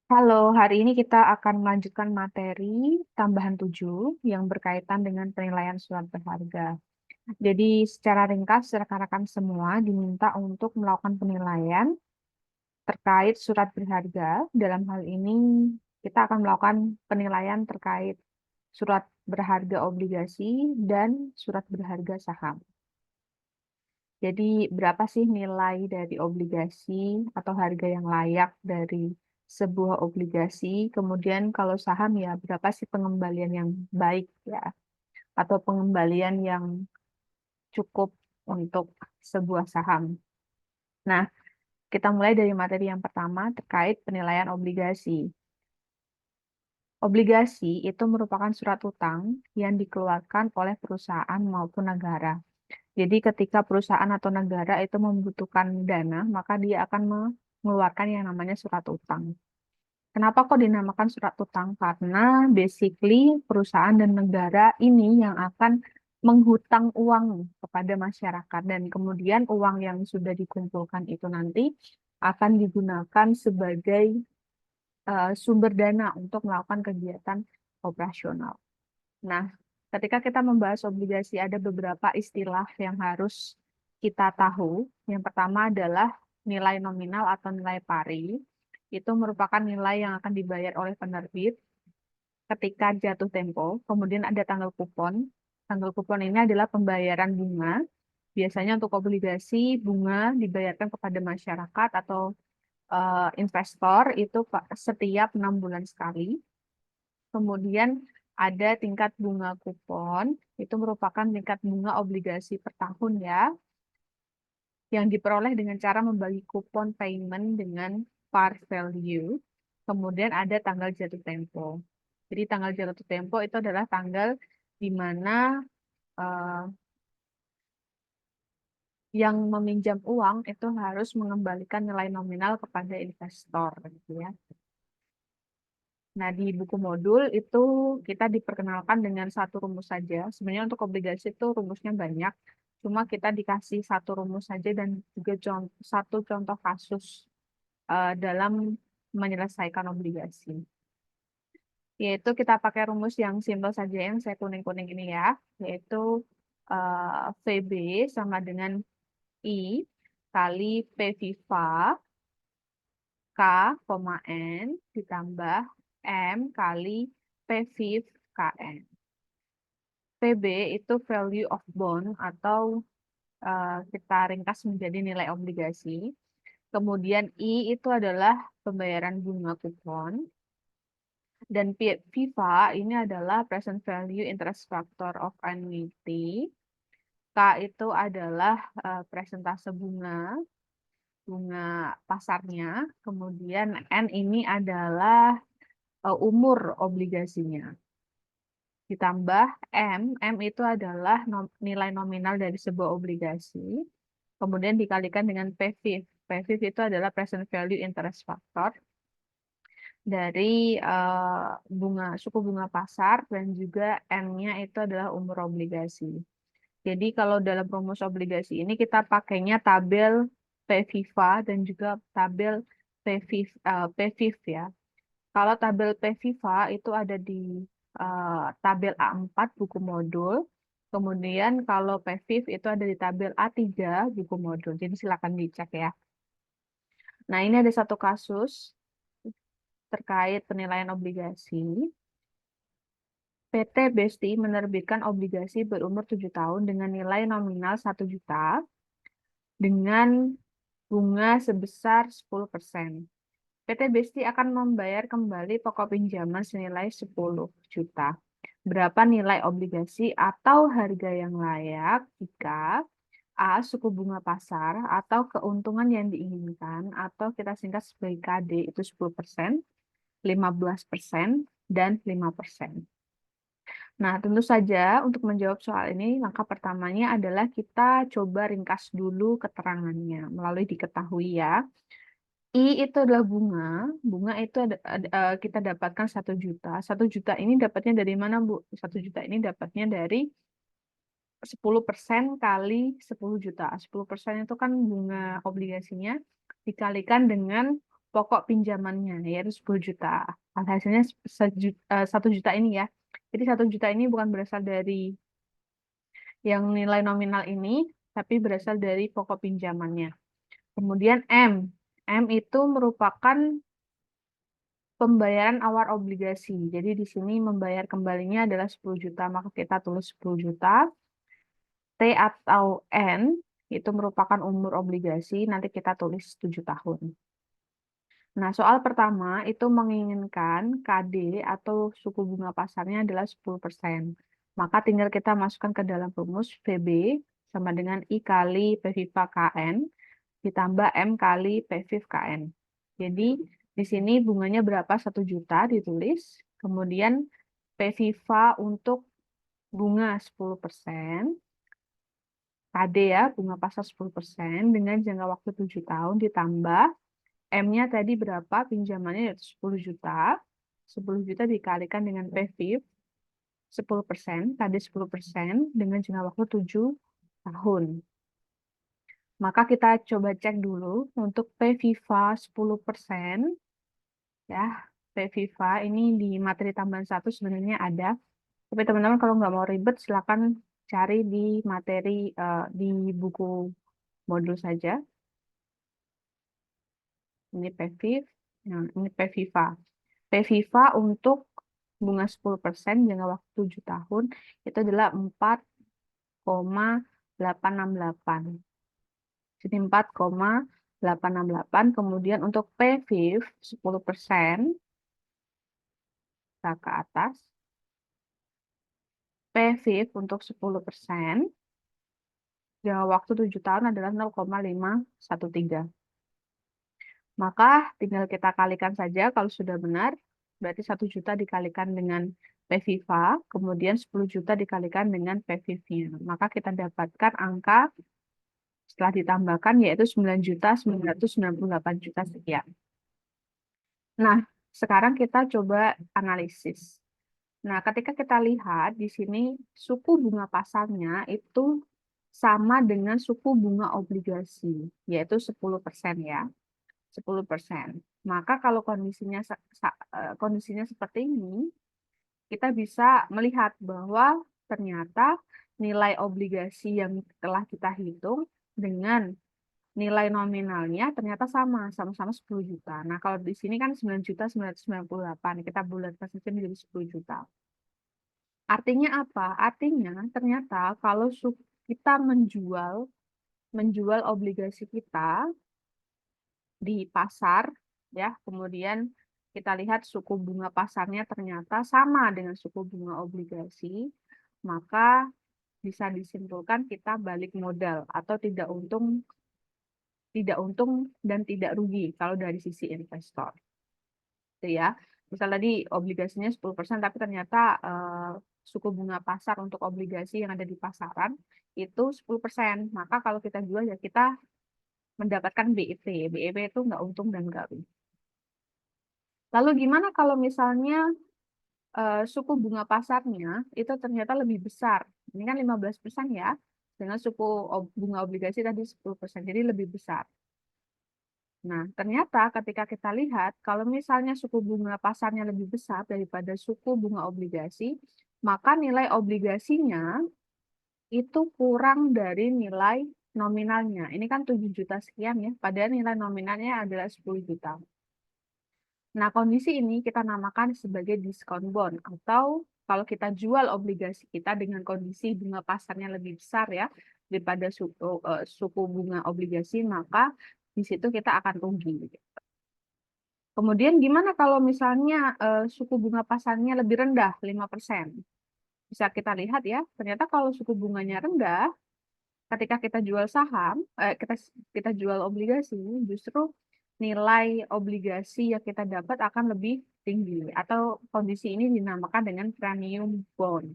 Halo, hari ini kita akan melanjutkan materi tambahan 7 yang berkaitan dengan penilaian surat berharga. Jadi secara ringkas, rekan-rekan semua diminta untuk melakukan penilaian terkait surat berharga. Dalam hal ini, kita akan melakukan penilaian terkait surat berharga obligasi dan surat berharga saham. Jadi berapa sih nilai dari obligasi atau harga yang layak dari sebuah obligasi? Kemudian kalau saham ya berapa sih pengembalian yang baik ya atau pengembalian yang cukup untuk sebuah saham. Nah, kita mulai dari materi yang pertama terkait penilaian obligasi. Obligasi itu merupakan surat utang yang dikeluarkan oleh perusahaan maupun negara. Jadi ketika perusahaan atau negara itu membutuhkan dana, maka dia akan mengeluarkan yang namanya surat utang. Kenapa kok dinamakan surat utang? Karena basically perusahaan dan negara ini yang akan menghutang uang kepada masyarakat dan kemudian uang yang sudah dikumpulkan itu nanti akan digunakan sebagai sumber dana untuk melakukan kegiatan operasional. Nah, ketika kita membahas obligasi, ada beberapa istilah yang harus kita tahu. Yang pertama adalah nilai nominal atau nilai pari. Itu merupakan nilai yang akan dibayar oleh penerbit ketika jatuh tempo. Kemudian ada tanggal kupon. Tanggal kupon ini adalah pembayaran bunga. Biasanya untuk obligasi, bunga dibayarkan kepada masyarakat atau investor itu setiap 6 bulan sekali. Kemudian ada tingkat bunga kupon, itu merupakan tingkat bunga obligasi per tahun ya, yang diperoleh dengan cara membagi kupon payment dengan par value. Kemudian ada tanggal jatuh tempo. Jadi tanggal jatuh tempo itu adalah tanggal di mana eh, yang meminjam uang itu harus mengembalikan nilai nominal kepada investor, gitu ya. Nah, di buku modul itu kita diperkenalkan dengan satu rumus saja. Sebenarnya untuk obligasi itu rumusnya banyak, cuma kita dikasih satu rumus saja dan juga satu contoh kasus dalam menyelesaikan obligasi. Yaitu kita pakai rumus yang simpel saja yang saya kuning-kuning ini ya, yaitu VB sama dengan I kali P Viva K, N ditambah M kali P Viv KN. PB itu value of bond atau kita ringkas menjadi nilai obligasi. Kemudian I itu adalah pembayaran bunga kupon. Dan Viva ini adalah present value interest factor of annuity. K itu adalah presentase bunga pasarnya. Kemudian N ini adalah umur obligasinya. Ditambah M itu adalah nilai nominal dari sebuah obligasi. Kemudian dikalikan dengan PVIF. PVIF itu adalah present value interest factor dari suku bunga pasar dan juga N-nya itu adalah umur obligasi. Jadi kalau dalam rumus obligasi ini kita pakainya tabel PVIVA dan juga tabel PVIF ya. Kalau tabel PVIVA itu ada di tabel A4 buku modul. Kemudian kalau PVIF itu ada di tabel A3 buku modul. Jadi silakan dicek ya. Nah, ini ada satu kasus terkait penilaian obligasi. PT Besti menerbitkan obligasi berumur 7 tahun dengan nilai nominal 1 juta dengan bunga sebesar 10%. PT Besti akan membayar kembali pokok pinjaman senilai 10 juta. Berapa nilai obligasi atau harga yang layak jika A. Suku bunga pasar atau keuntungan yang diinginkan atau kita singkat sebagai KD itu 10%, 15%, dan 5%. Nah, tentu saja untuk menjawab soal ini, langkah pertamanya adalah kita coba ringkas dulu keterangannya melalui diketahui ya. I itu adalah bunga. Bunga itu kita dapatkan 1 juta. 1 juta ini dapatnya dari mana, Bu? 1 juta ini dapatnya dari 10% kali 10 juta. 10% itu kan bunga obligasinya dikalikan dengan pokok pinjamannya, yaitu 10 juta. Hasilnya 1 juta ini ya. Jadi 1 juta ini bukan berasal dari yang nilai nominal ini, tapi berasal dari pokok pinjamannya. Kemudian M. M itu merupakan pembayaran awal obligasi. Jadi di sini membayar kembalinya adalah 10 juta, maka kita tulis 10 juta. T atau N itu merupakan umur obligasi, nanti kita tulis 7 tahun. Nah, soal pertama itu menginginkan KD atau suku bunga pasarnya adalah 10%. Maka tinggal kita masukkan ke dalam rumus VB sama dengan I kali P Viva KN ditambah M kali P Viv KN. Jadi di sini bunganya berapa? 1 juta ditulis. Kemudian P Viva untuk bunga 10%. KD ya, bunga pasar 10% dengan jangka waktu 7 tahun ditambah M-nya tadi berapa? Pinjamannya yaitu 10 juta. 10 juta dikalikan dengan PVIV 10%, KD 10% dengan jangka waktu 7 tahun. Maka kita coba cek dulu untuk P Viva 10%. Ya, P Viva ini di materi tambahan 1 sebenarnya ada. Tapi teman-teman kalau nggak mau ribet, silakan cari di materi di buku modul saja. Ini PVIV, nah ini P Viva. P Viva untuk bunga 10% jangka waktu 7 tahun itu adalah 4,868. Jadi 4,868. Kemudian untuk PVIV 10% kita ke atas. PVIV untuk 10% jangka waktu 7 tahun adalah 0,513. Maka tinggal kita kalikan saja kalau sudah benar. Berarti 1 juta dikalikan dengan P Viva, kemudian 10 juta dikalikan dengan P Viv-nya. Maka kita dapatkan angka setelah ditambahkan yaitu 9.998 juta sekian. Nah, sekarang kita coba analisis. Nah, ketika kita lihat di sini suku bunga pasarnya itu sama dengan suku bunga obligasi, yaitu 10% ya. 10%. Maka kalau kondisinya seperti ini, kita bisa melihat bahwa ternyata nilai obligasi yang telah kita hitung dengan nilai nominalnya ternyata sama-sama 10 juta. Nah, kalau di sini kan 9.998, kita bulatkan saja menjadi 10 juta. Artinya apa? Artinya ternyata kalau kita menjual obligasi kita di pasar, ya, kemudian kita lihat suku bunga pasarnya ternyata sama dengan suku bunga obligasi, maka bisa disimpulkan kita balik modal atau tidak untung dan tidak rugi kalau dari sisi investor. Itu ya. Misal tadi obligasinya 10% tapi ternyata suku bunga pasar untuk obligasi yang ada di pasaran itu 10%. Maka kalau kita jual ya kita mendapatkan BEP. BEP itu nggak untung dan nggak rugi. Lalu gimana kalau misalnya suku bunga pasarnya itu ternyata lebih besar? Ini kan 15% ya, dengan suku bunga obligasi tadi 10%, jadi lebih besar. Nah, ternyata ketika kita lihat, kalau misalnya suku bunga pasarnya lebih besar daripada suku bunga obligasi, maka nilai obligasinya itu kurang dari nilai nominalnya. Ini kan 7 juta sekian ya, padahal nilai nominalnya adalah 10 juta. Nah, kondisi ini kita namakan sebagai diskon bond, atau kalau kita jual obligasi kita dengan kondisi bunga pasarnya lebih besar ya daripada suku bunga obligasi, maka di situ kita akan rugi. Kemudian gimana kalau misalnya suku bunga pasarnya lebih rendah, 5%? Bisa kita lihat ya, ternyata kalau suku bunganya rendah, ketika kita jual saham, kita jual obligasi, justru nilai obligasi yang kita dapat akan lebih tinggi. Atau kondisi ini dinamakan dengan premium bond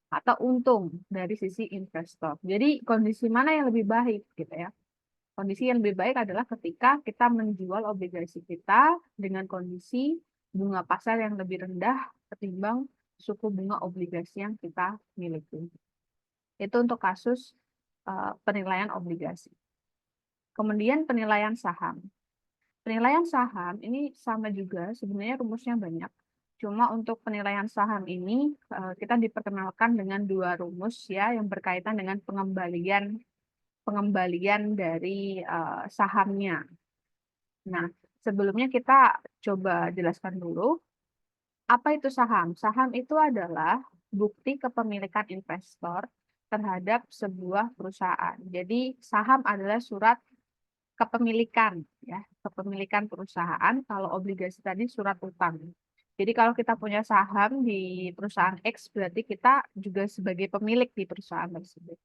atau untung dari sisi investor. Jadi kondisi mana yang lebih baik gitu ya? Kondisi yang lebih baik adalah ketika kita menjual obligasi kita dengan kondisi bunga pasar yang lebih rendah ketimbang suku bunga obligasi yang kita miliki. Itu untuk kasus penilaian obligasi. Kemudian penilaian saham. penilaian saham ini sama juga, sebenarnya rumusnya banyak. Cuma untuk penilaian saham ini kita diperkenalkan dengan dua rumus ya yang berkaitan dengan pengembalian dari sahamnya. Nah, sebelumnya kita coba jelaskan dulu apa itu saham. Saham itu adalah bukti kepemilikan investor terhadap sebuah perusahaan. Jadi saham adalah surat kepemilikan ya, kepemilikan perusahaan. Kalau obligasi tadi surat utang. Jadi kalau kita punya saham di perusahaan X berarti kita juga sebagai pemilik di perusahaan tersebut.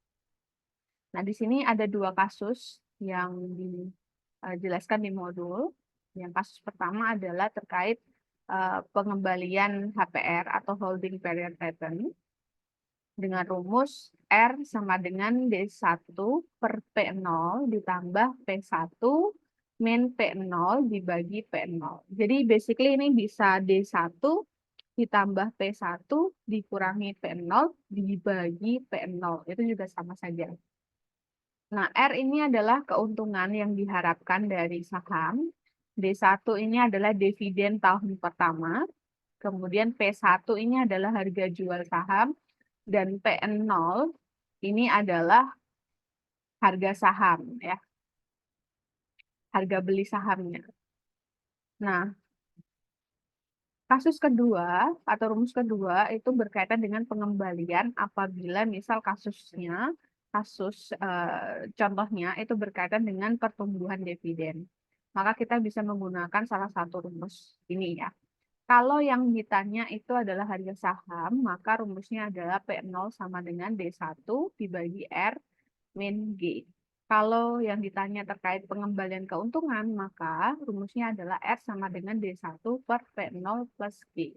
Nah, di sini ada dua kasus yang dijelaskan di modul. Yang kasus pertama adalah terkait pengembalian HPR atau holding period return dengan rumus R sama dengan D1 per P0 ditambah P1 min P0 dibagi P0. Jadi basically ini bisa D1 ditambah P1 dikurangi P0 dibagi P0. Itu juga sama saja. Nah, R ini adalah keuntungan yang diharapkan dari saham. D1 ini adalah dividen tahun pertama. Kemudian P1 ini adalah harga jual saham. Dan P0 ini adalah harga saham, ya. Harga beli sahamnya. Nah, kasus kedua atau rumus kedua itu berkaitan dengan pengembalian apabila misal kasus contohnya itu berkaitan dengan pertumbuhan dividen. Maka kita bisa menggunakan salah satu rumus ini ya. Kalau yang ditanya itu adalah harga saham, maka rumusnya adalah P0 sama dengan D1 dibagi R min G. Kalau yang ditanya terkait pengembalian keuntungan, maka rumusnya adalah R sama dengan D1 per P0 plus G.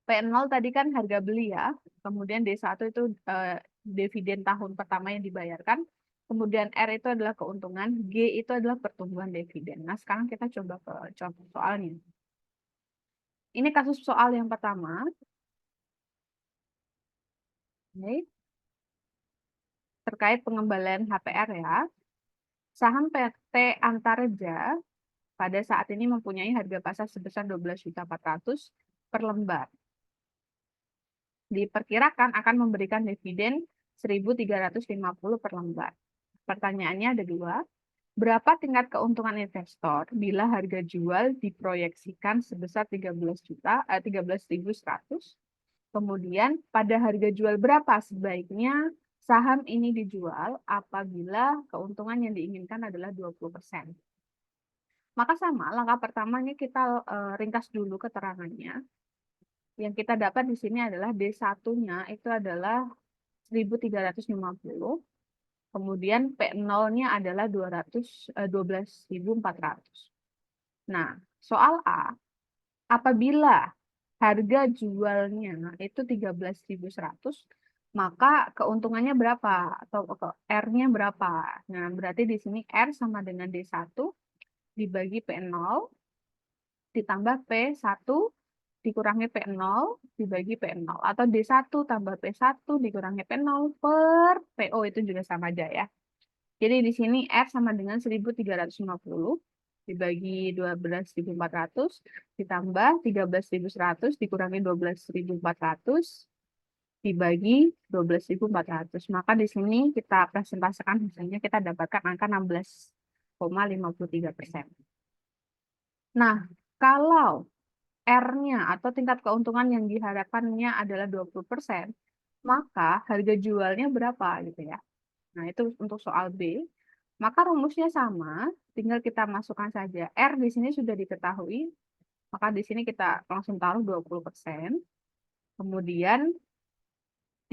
P0 tadi kan harga beli ya, kemudian D1 itu dividen tahun pertama yang dibayarkan, kemudian R itu adalah keuntungan, G itu adalah pertumbuhan dividen. Nah, sekarang kita coba ke contoh soalnya. Ini kasus soal yang pertama. Oke. Terkait pengembalian HPR ya. Saham PT Antareja pada saat ini mempunyai harga pasar sebesar 12.400.000 per lembar. Diperkirakan akan memberikan dividen 1.350 per lembar. Pertanyaannya ada dua. Berapa tingkat keuntungan investor bila harga jual diproyeksikan sebesar 13.100? Kemudian pada harga jual berapa sebaiknya saham ini dijual apabila keuntungan yang diinginkan adalah 20%. Maka sama, langkah pertamanya kita ringkas dulu keterangannya. Yang kita dapat di sini adalah D1-nya itu adalah 1.350. Kemudian P0-nya adalah 12.400. Nah, soal A, apabila harga jualnya itu 13.100, maka keuntungannya berapa? Atau R-nya berapa? Nah, berarti di sini R sama dengan D1 dibagi P0 ditambah P1 dikurangi P0 dibagi P0. Atau D1 tambah P1 dikurangi P0 per PO itu juga sama aja ya. Jadi di sini R sama dengan 1.350 dibagi 12.400 ditambah 13.100 dikurangi 12.400 dibagi 12.400. Maka di sini kita presentasikan hasilnya kita dapatkan angka 16,53%. Nah, kalau R-nya atau tingkat keuntungan yang diharapkannya adalah 20%, maka harga jualnya berapa gitu ya. Nah, itu untuk soal B. Maka rumusnya sama, tinggal kita masukkan saja. R di sini sudah diketahui, maka di sini kita langsung taruh 20%. Kemudian,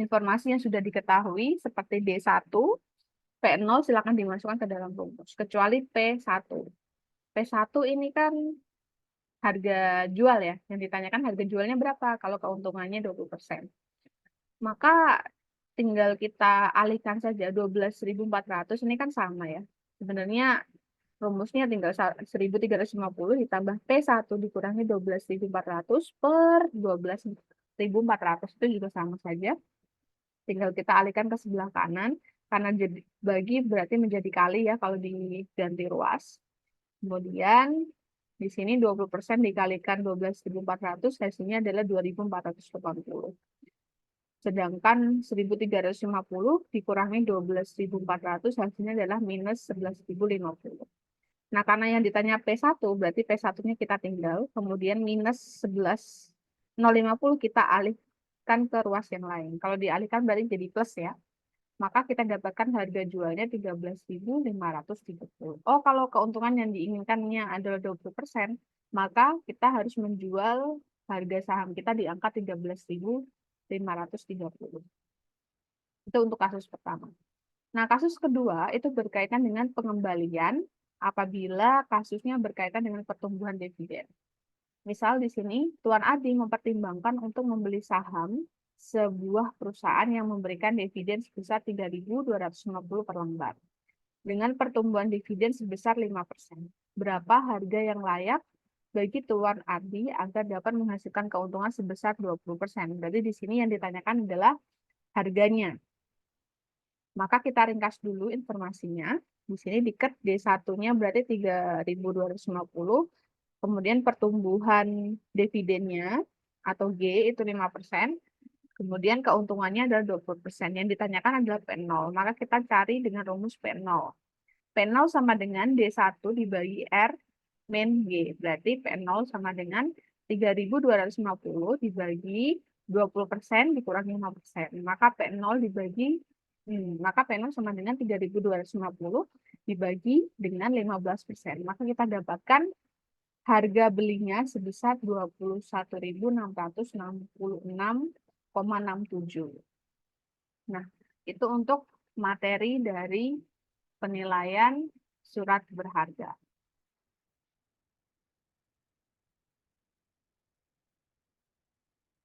informasi yang sudah diketahui seperti D1, P0 silakan dimasukkan ke dalam rumus, kecuali P1. P1 ini kan harga jual ya, yang ditanyakan harga jualnya berapa, kalau keuntungannya 20%. Maka tinggal kita alihkan saja 12.400 ini kan sama ya. Sebenarnya rumusnya tinggal 1.350 ditambah P1 dikurangi 12.400 per 12.400 itu juga sama saja. Tinggal kita alihkan ke sebelah kanan karena jadi bagi berarti menjadi kali ya kalau diganti ruas. Kemudian di sini 20% dikalikan 12.400, hasilnya adalah 2.480. Sedangkan 1.350 dikurangi 12.400, hasilnya adalah minus 11.050. Nah, karena yang ditanya P1, berarti P1-nya kita tinggal, kemudian minus 11.050 kita alihkan ke ruas yang lain. Kalau dialihkan berarti jadi plus ya. Maka kita dapatkan harga jualnya 13.530. Oh, kalau keuntungan yang diinginkannya adalah 20%, maka kita harus menjual harga saham kita di angka 13.530. Itu untuk kasus pertama. Nah, kasus kedua itu berkaitan dengan pengembalian apabila kasusnya berkaitan dengan pertumbuhan dividen. Misal di sini Tuan Adi mempertimbangkan untuk membeli saham sebuah perusahaan yang memberikan dividen sebesar 3.250 per lembar dengan pertumbuhan dividen sebesar 5%. Berapa harga yang layak bagi Tuan Adi agar dapat menghasilkan keuntungan sebesar 20%? Berarti di sini yang ditanyakan adalah harganya. Maka kita ringkas dulu informasinya. Di sini diket D1-nya berarti 3.250. Kemudian pertumbuhan dividennya atau G itu 5%. Kemudian keuntungannya adalah 20%. Yang ditanyakan adalah P0. Maka kita cari dengan rumus P0. P0 sama dengan D1 dibagi R min G. Berarti P0 sama dengan 3.250 dibagi 20% dikurangi 5%. Maka P0 dibagi maka P0 sama dengan 3.250 dibagi dengan 15%. Maka kita dapatkan harga belinya sebesar 21.666,67. Nah, itu untuk materi dari penilaian surat berharga.